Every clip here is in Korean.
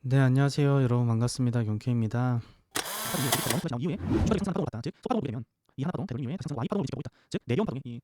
네, 안녕하세요. 여러분 반갑습니다. 경케입니다. 나온 이후에 추가적인 상승 파동을 갖다 즉 소파동을 보게 되면 이 하나 파동 대돌림 이후에 다시 상승 Y 파동을 지켜보고 있다. 즉 내려온 파동이 이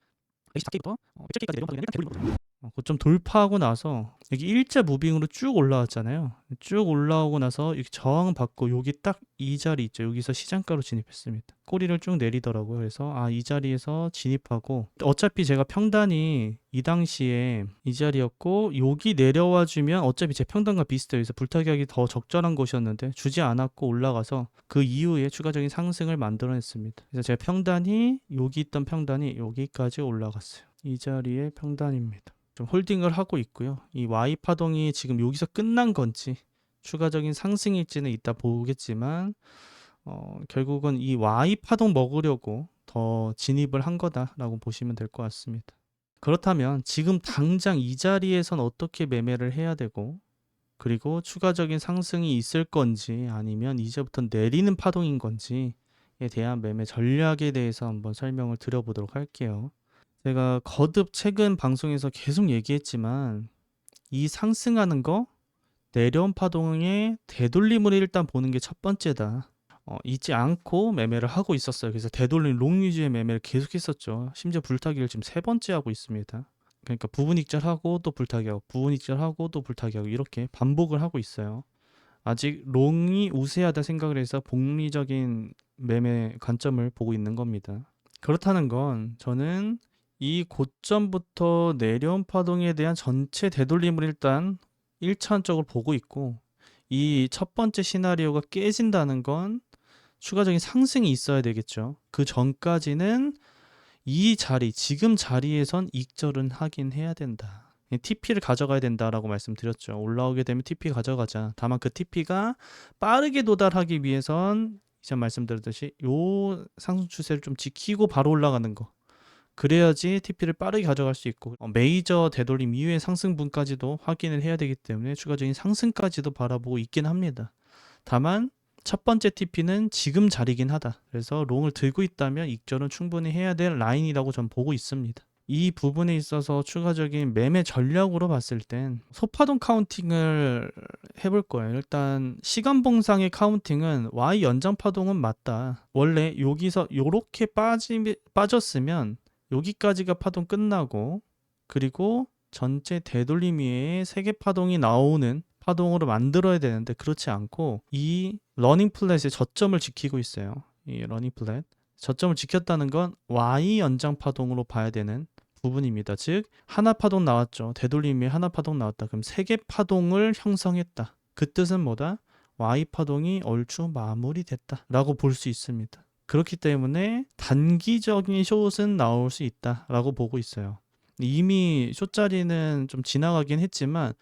베이시 4K부터 107K까지 내려온 파동이 일단 대돌림 거죠. 고점 돌파하고 나서 여기 일자 무빙으로 쭉 올라왔잖아요. 쭉 올라오고 나서 이렇게 저항 받고 여기 딱 이 자리 있죠. 여기서 시장가로 진입했습니다. 꼬리를 쭉 내리더라고요. 그래서 이 자리에서 진입하고 어차피 제가 평단이 이 당시에 이 자리였고 여기 내려와 주면 어차피 제 평단과 비슷해요. 그래서 불타기하기 더 적절한 곳이었는데 주지 않았고 올라가서 그 이후에 추가적인 상승을 만들어냈습니다. 그래서 제 평단이 여기 있던 평단이 여기까지 올라갔어요. 이 자리의 평단입니다. 좀 홀딩을 하고 있고요. 이 Y 파동이 지금 여기서 끝난 건지 추가적인 상승일지는 이따 보겠지만 결국은 이 Y 파동 먹으려고 더 진입을 한 거다라고 보시면 될 것 같습니다. 그렇다면 지금 당장 이 자리에선 어떻게 매매를 해야 되고 그리고 추가적인 상승이 있을 건지 아니면 이제부터 내리는 파동인 건지에 대한 매매 전략에 대해서 한번 설명을 드려보도록 할게요. 제가 거듭 최근 방송에서 계속 얘기했지만 이 상승하는 거 내려온 파동의 되돌림을 일단 보는 게 첫 번째다. 잊지 않고 매매를 하고 있었어요. 그래서 되돌림 롱 위주의 매매를 계속 했었죠. 심지어 불타기를 지금 세 번째 하고 있습니다. 그러니까 부분 익절하고 또 불타기하고 부분 익절하고 또 불타기하고 이렇게 반복을 하고 있어요. 아직 롱이 우세하다 생각을 해서 복리적인 매매 관점을 보고 있는 겁니다. 그렇다는 건 저는 이 고점부터 내려온 파동에 대한 전체 되돌림을 일단 1차원적으로 보고 있고 이 첫 번째 시나리오가 깨진다는 건 추가적인 상승이 있어야 되겠죠. 그 전까지는 이 자리, 지금 자리에선 익절은 하긴 해야 된다. TP를 가져가야 된다라고 말씀드렸죠. 올라오게 되면 TP 가져가자. 다만 그 TP가 빠르게 도달하기 위해선 이전 말씀드렸듯이 요 상승 추세를 좀 지키고 바로 올라가는 거. 그래야지 TP를 빠르게 가져갈 수 있고 메이저 되돌림 이후의 상승분까지도 확인을 해야 되기 때문에 추가적인 상승까지도 바라보고 있긴 합니다. 다만 첫 번째 TP는 지금 자리긴 하다. 그래서 롱을 들고 있다면 익절은 충분히 해야 될 라인이라고 전 보고 있습니다. 이 부분에 있어서 추가적인 매매 전략으로 봤을 땐 소파동 카운팅을 해볼 거예요. 일단 시간봉상의 카운팅은 Y 연장 파동은 맞다. 원래 여기서 요렇게 빠졌으면 여기까지가 파동 끝나고 그리고 전체 되돌림 위에 세개 파동이 나오는 파동으로 만들어야 되는데 그렇지 않고 이 러닝 플랫의 저점을 지키고 있어요. 이 러닝 플랫 저점을 지켰다는 건 Y 연장 파동으로 봐야 되는 부분입니다. 즉 하나 파동 나왔죠. 되돌림 위에 하나 파동 나왔다. 그럼 세 개 파동을 형성했다. 그 뜻은 뭐다? Y 파동이 얼추 마무리됐다 라고 볼 수 있습니다. 그렇기 때문에 단기적인 숏은 나올 수 있다라고 보고 있어요. 이미 숏 자리는 좀 지나가긴 했지만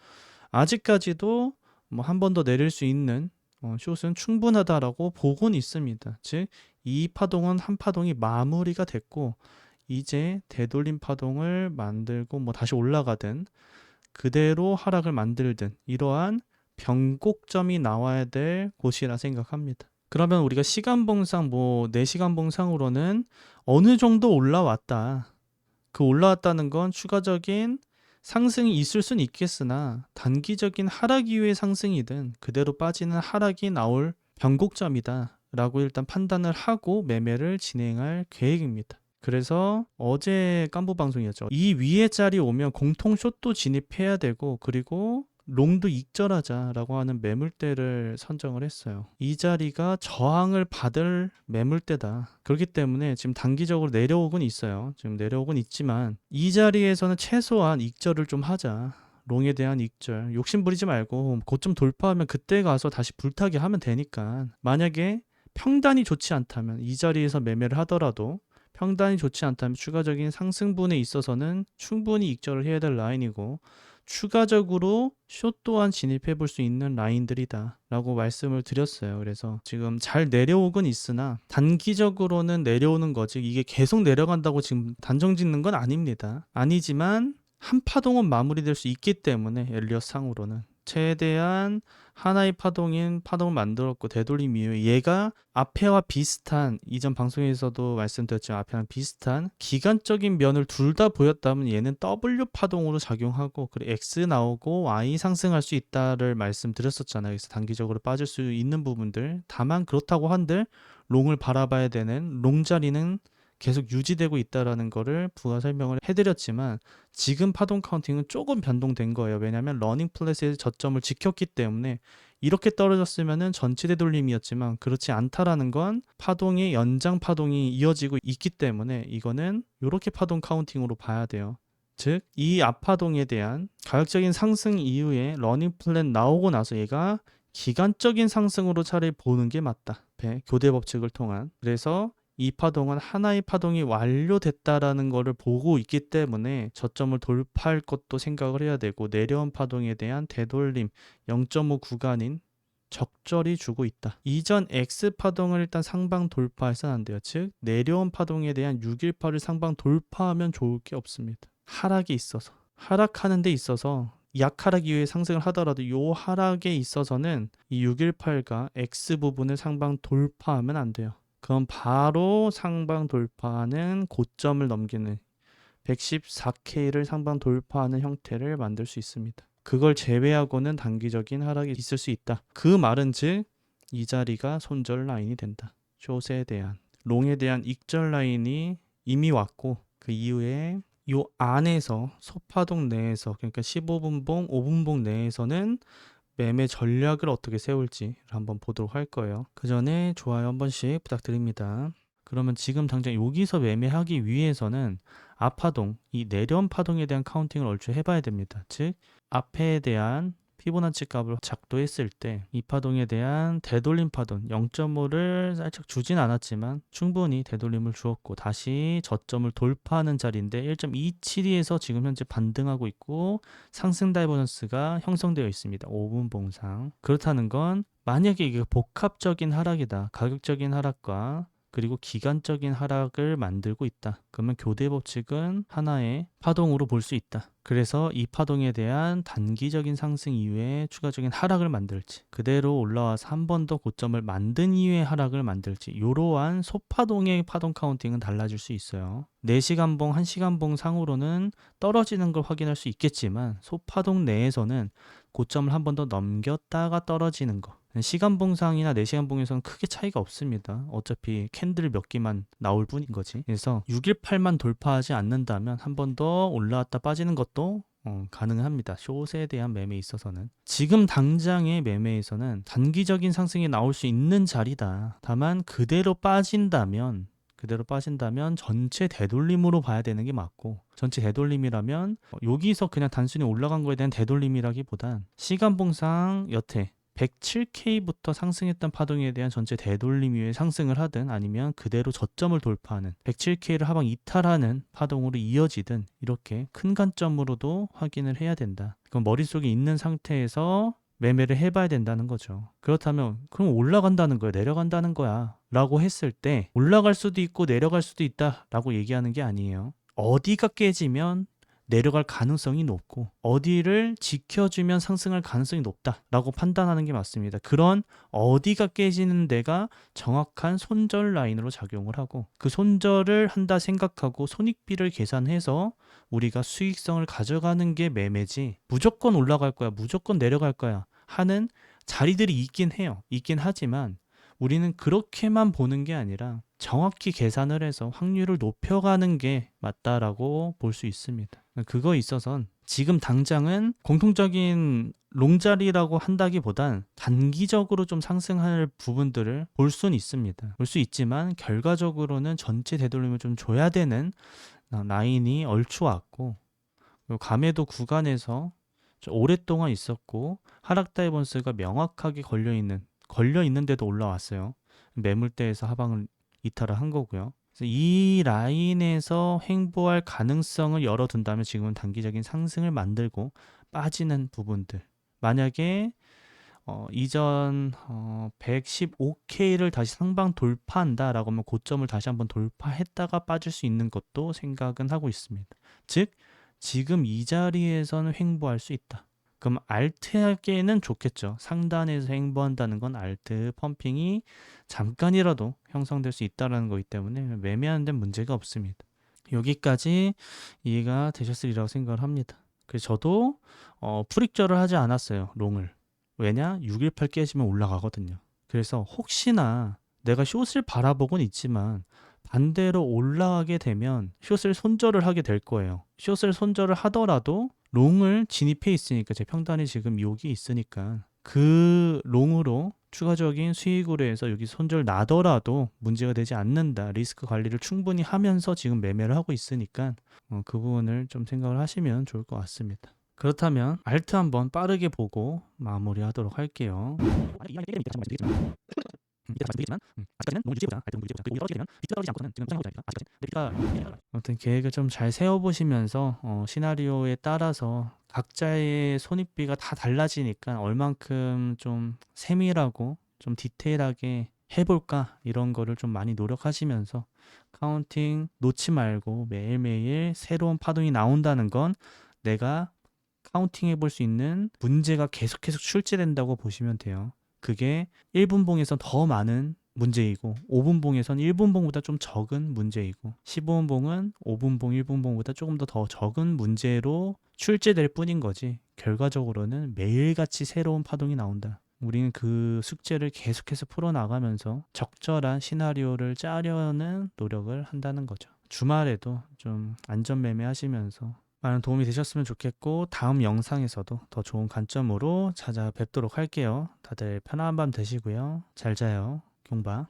아직까지도 뭐 한 번 더 내릴 수 있는 숏은 충분하다라고 보고는 있습니다. 즉 이 파동은 한 파동이 마무리가 됐고 이제 되돌림 파동을 만들고 뭐 다시 올라가든 그대로 하락을 만들든 이러한 변곡점이 나와야 될 곳이라 생각합니다. 그러면 우리가 시간봉상 뭐 4시간봉상으로는 어느 정도 올라왔다. 그 올라왔다는 건 추가적인 상승이 있을 수는 있겠으나 단기적인 하락 이후의 상승이든 그대로 빠지는 하락이 나올 변곡점이다 라고 일단 판단을 하고 매매를 진행할 계획입니다. 그래서 어제 깐부 방송이었죠. 이 위에 자리 오면 공통 숏도 진입해야 되고 그리고 롱도 익절하자라고 하는 매물대를 선정을 했어요. 이 자리가 저항을 받을 매물대다. 그렇기 때문에 지금 단기적으로 내려오곤 있어요. 지금 내려오곤 있지만 이 자리에서는 최소한 익절을 좀 하자. 롱에 대한 익절. 욕심 부리지 말고 고점 돌파하면 그때 가서 다시 불타기 하면 되니까. 만약에 평단이 좋지 않다면 이 자리에서 매매를 하더라도 평단이 좋지 않다면 추가적인 상승분에 있어서는 충분히 익절을 해야 될 라인이고 추가적으로 숏 또한 진입해 볼 수 있는 라인들이다 라고 말씀을 드렸어요. 그래서 지금 잘 내려오곤 있으나 단기적으로는 내려오는 거지 이게 계속 내려간다고 지금 단정 짓는 건 아닙니다. 아니지만 한 파동은 마무리될 수 있기 때문에 엘리엇 상으로는 최대한 하나의 파동을 만들었고 되돌림 이후에 얘가 앞에와 비슷한 이전 방송에서도 말씀드렸지만 앞에랑 비슷한 기간적인 면을 둘 다 보였다면 얘는 W 파동으로 작용하고 그리고 X 나오고 Y 상승할 수 있다를 말씀드렸었잖아요. 그래서 단기적으로 빠질 수 있는 부분들 다만 그렇다고 한들 롱을 바라봐야 되는 롱 자리는 계속 유지되고 있다라는 거를 부가 설명을 해드렸지만 지금 파동 카운팅은 조금 변동된 거예요. 왜냐하면 러닝 플랫의 저점을 지켰기 때문에 이렇게 떨어졌으면은 전체 되돌림이었지만 그렇지 않다라는 건 파동의 연장 파동이 이어지고 있기 때문에 이거는 이렇게 파동 카운팅으로 봐야 돼요. 즉, 이 앞파동에 대한 가격적인 상승 이후에 러닝 플랫 나오고 나서 얘가 기간적인 상승으로 차라리 보는 게 맞다. 교대 법칙을 통한. 그래서 이 파동은 하나의 파동이 완료됐다라는 것을 보고 있기 때문에 저점을 돌파할 것도 생각을 해야 되고 내려온 파동에 대한 되돌림 0.5 구간인 적절히 주고 있다. 이전 X 파동을 일단 상방 돌파해서는 안 돼요. 즉 내려온 파동에 대한 618을 상방 돌파하면 좋을 게 없습니다. 하락이 있어서 하락하는 데 있어서 약하락 이후에 상승을 하더라도 이 하락에 있어서는 이 618과 X 부분을 상방 돌파하면 안 돼요. 그럼 바로 상방 돌파하는 고점을 넘기는 114K를 상방 돌파하는 형태를 만들 수 있습니다. 그걸 제외하고는 단기적인 하락이 있을 수 있다. 그 말은 즉 이 자리가 손절 라인이 된다. 숏에 대한 롱에 대한 익절 라인이 이미 왔고 그 이후에 요 안에서 소파동 내에서 그러니까 15분봉, 5분봉 내에서는 매매 전략을 어떻게 세울지 한번 보도록 할 거예요. 그 전에 좋아요 한 번씩 부탁드립니다. 그러면 지금 당장 여기서 매매하기 위해서는 앞파동, 이 내려온 파동에 대한 카운팅을 얼추 해봐야 됩니다. 즉 앞에 대한 피보나치 값을 작도했을 때 이 파동에 대한 되돌림 파동 0.5를 살짝 주진 않았지만 충분히 되돌림을 주었고 다시 저점을 돌파하는 자리인데 1.272에서 지금 현재 반등하고 있고 상승 다이버전스가 형성되어 있습니다. 5분 봉상. 그렇다는 건 만약에 이게 복합적인 하락이다. 가격적인 하락과 그리고 기간적인 하락을 만들고 있다. 그러면 교대 법칙은 하나의 파동으로 볼 수 있다. 그래서 이 파동에 대한 단기적인 상승 이후에 추가적인 하락을 만들지 그대로 올라와서 한 번 더 고점을 만든 이후에 하락을 만들지 이러한 소파동의 파동 카운팅은 달라질 수 있어요. 4시간봉, 1시간봉 상으로는 떨어지는 걸 확인할 수 있겠지만 소파동 내에서는 고점을 한 번 더 넘겼다가 떨어지는 거 시간봉상이나 4시간봉에서는 크게 차이가 없습니다. 어차피 캔들 몇 개만 나올 뿐인 거지. 그래서 618만 돌파하지 않는다면 한 번 더 올라왔다 빠지는 것도 가능합니다. 숏에 대한 매매에 있어서는 지금 당장의 매매에서는 단기적인 상승이 나올 수 있는 자리다. 다만 그대로 빠진다면 전체 되돌림으로 봐야 되는 게 맞고 전체 되돌림이라면 여기서 그냥 단순히 올라간 거에 대한 되돌림이라기보단 시간봉상 여태 107K부터 상승했던 파동에 대한 전체 되돌림 이후에 상승을 하든 아니면 그대로 저점을 돌파하는 107K를 하방 이탈하는 파동으로 이어지든 이렇게 큰 관점으로도 확인을 해야 된다. 그럼 머릿속에 있는 상태에서 매매를 해봐야 된다는 거죠. 그렇다면 그럼 올라간다는 거야 내려간다는 거야 라고 했을 때 올라갈 수도 있고 내려갈 수도 있다 라고 얘기하는 게 아니에요. 어디가 깨지면 내려갈 가능성이 높고 어디를 지켜주면 상승할 가능성이 높다라고 판단하는 게 맞습니다. 그런 어디가 깨지는 데가 정확한 손절 라인으로 작용을 하고 그 손절을 한다 생각하고 손익비를 계산해서 우리가 수익성을 가져가는 게 매매지 무조건 올라갈 거야 무조건 내려갈 거야 하는 자리들이 있긴 해요. 있긴 하지만 우리는 그렇게만 보는 게 아니라 정확히 계산을 해서 확률을 높여가는 게 맞다라고 볼 수 있습니다. 그거 있어선 지금 당장은 공통적인 롱자리라고 한다기보단 단기적으로 좀 상승할 부분들을 볼 수는 있습니다. 볼 수 있지만 결과적으로는 전체 되돌림을 좀 줘야 되는 라인이 얼추 왔고 감에도 구간에서 오랫동안 있었고 하락 다이버전스가 명확하게 걸려있는데도 올라왔어요. 매물대에서 하방을 이탈을 한 거고요. 그래서 이 라인에서 횡보할 가능성을 열어둔다면 지금은 단기적인 상승을 만들고 빠지는 부분들 만약에 이전 115K를 다시 상방 돌파한다라고 하면 고점을 다시 한번 돌파했다가 빠질 수 있는 것도 생각은 하고 있습니다. 즉 지금 이 자리에서는 횡보할 수 있다. 그럼 알트하게는 좋겠죠. 상단에서 행보한다는 건 알트 펌핑이 잠깐이라도 형성될 수 있다는 거기 때문에 매매하는 데는 문제가 없습니다. 여기까지 이해가 되셨으리라고 생각을 합니다. 그래서 저도 프릭저를 하지 않았어요. 롱을. 왜냐? 618 깨지면 올라가거든요. 그래서 혹시나 내가 숏을 바라보곤 있지만 반대로 올라가게 되면 숏을 손절을 하게 될 거예요. 숏을 손절을 하더라도 롱을 진입해 있으니까 제 평단이 지금 여기 있으니까 그 롱으로 추가적인 수익으로 해서 여기 손절 나더라도 문제가 되지 않는다. 리스크 관리를 충분히 하면서 지금 매매를 하고 있으니까 그 부분을 좀 생각을 하시면 좋을 것 같습니다. 그렇다면 알트 한번 빠르게 보고 마무리하도록 할게요. 만약 이 라인이 깨게 되면 이때 다시 말씀드리겠지만 아직까지는 롱을 유지해보자. 알트 롱을 유지해보자. 그리고 오히려 떨어지게 되면 비트 떨어지지 않고서는 지금 포장하고 있다니까 아직까지. 근데 비트가 아무튼 계획을 좀 잘 세워보시면서 시나리오에 따라서 각자의 손익비가 다 달라지니까 얼만큼 좀 세밀하고 좀 디테일하게 해볼까 이런 거를 좀 많이 노력하시면서 카운팅 놓지 말고 매일매일 새로운 파동이 나온다는 건 내가 카운팅 해볼 수 있는 문제가 계속해서 출제된다고 보시면 돼요. 그게 1분봉에서 더 많은 문제이고 5분봉에선 1분봉보다 좀 적은 문제이고 15분봉은 5분봉, 1분봉보다 조금 더 적은 문제로 출제될 뿐인 거지 결과적으로는 매일같이 새로운 파동이 나온다. 우리는 그 숙제를 계속해서 풀어나가면서 적절한 시나리오를 짜려는 노력을 한다는 거죠. 주말에도 좀 안전매매 하시면서 많은 도움이 되셨으면 좋겠고 다음 영상에서도 더 좋은 관점으로 찾아뵙도록 할게요. 다들 편안한 밤 되시고요. 잘 자요. 경바.